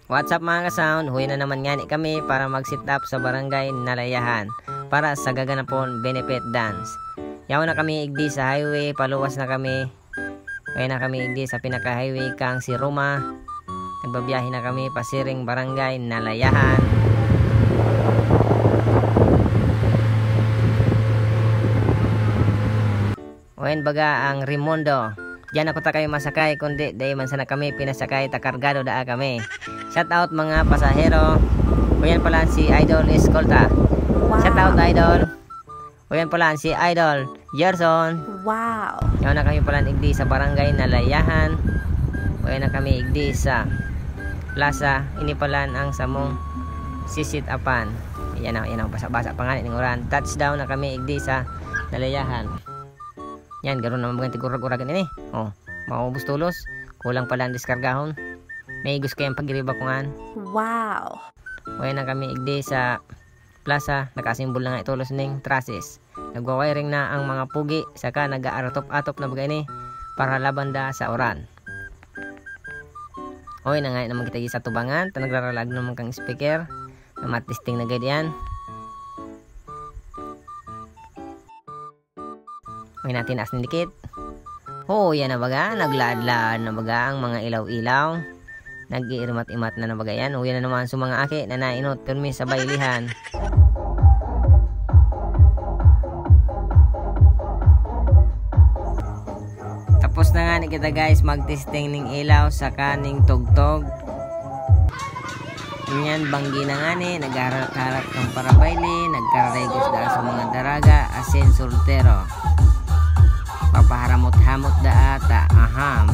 What's up mga ka-sound? Huwi na naman nga kami para mag-sit up sa barangay Nalayahan para sa gaganapon benefit dance. Yaw na kami igdi sa highway, paluwas na kami. Kaya na kami igdi sa pinaka-highway kang si Roma. Nagbabiyahe na kami pasiring barangay Nalayahan. Wain baga ang Rimondo. Diyan ako ta kayo masakay kundi dahil man sana kami pinasakay takargado daa kami. Shout out mga pasahero. Kuyan pala si Idol Escolta. Wow. Shout out Idol. Kuyan pala si Idol Gerson. Wow. Yan na kami pala igdi sa barangay Nalayahan. Kuyan na kami igdi sa plaza. Ini pala ang samong sisit apan. Yan ang basa-basa pangalan ng oran. Touchdown na kami igdi sa Nalayahan. Yan, ganoon naman mga tigurag-uragan ini. Oh, maubos tulos. Kulang pala ang diskargahon. May gusto kayang pag-iriba kungan. Wow. Kaya na kami igdi sa plaza. Nakasimbol na nga itulos ng traces. Nagwa-wiring na ang mga pugi. Saka nag-aaratop-atop na bagay ni para labanda sa oran. Hoy, na nga naman kita sa tubangan. Nagraralag naman kang speaker. Na matisting na ganyan. May natin as dikit. Oh, yan na baga. Naglaad-laad na baga ang mga ilaw-ilaw. Nag-iirmat-imat na baga yan. Oh, yan na naman sa mga aki na nainot permi sa baylihan. Tapos na nga ni kita guys mag-testing ng ilaw sa kaning tugtog. Yan, banggi na nga ni. Nagharap-harap ng parabayli. Nagkaregos dahil sa mga daraga. Asin soltero. Papaharamot-hamot da ata. Aham.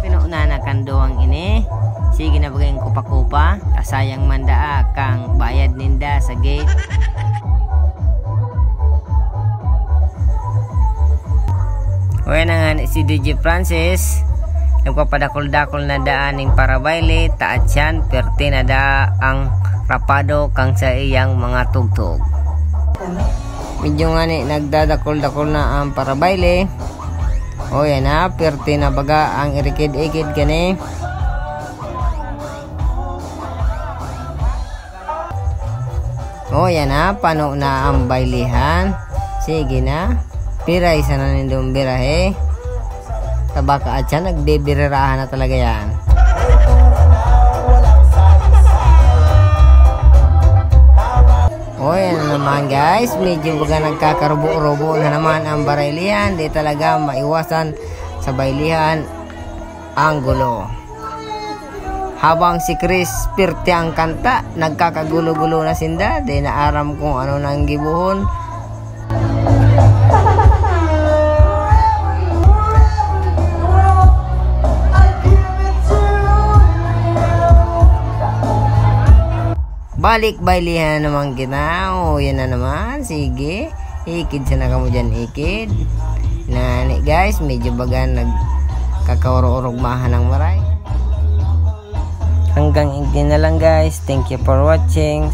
Pinuuna na kanduang ini. Sige na bagay kupa-kupa. Kasayang manda kang bayad ninda sa gate. Uy na nga si DJ Francis. Nagpapadakol-dakol na daaning para baile. Taat yan. Perti na da ang rapado kang sa iyang mga tugtog. Medyo nga ni nagdadakol-dakol na ang para baile. O yan na, perti na baga ang irikid-ikid gani. O yan na, pano na ang bailihan. Sige na, piray sana nindong birahe. Tabaka at siya, nagbibirirahan na talaga yan. O yan na naman guys, medyo baga nagkakarubo-rubo na naman ang barilihan. Di talaga maiwasan sa bailihan ang gulo. Habang si Chris pirti ang kanta, nagkakagulo-gulo na sinda. Di naaram kung ano nang gibuhon. Balik bailihan naman kita. O yan na naman. Sige. Ikid sana ka mo dyan. Ikid. Nani guys. Medyo baga nagkakaurog-urog-mahan ng maray. Hanggang ikid na lang guys. Thank you for watching.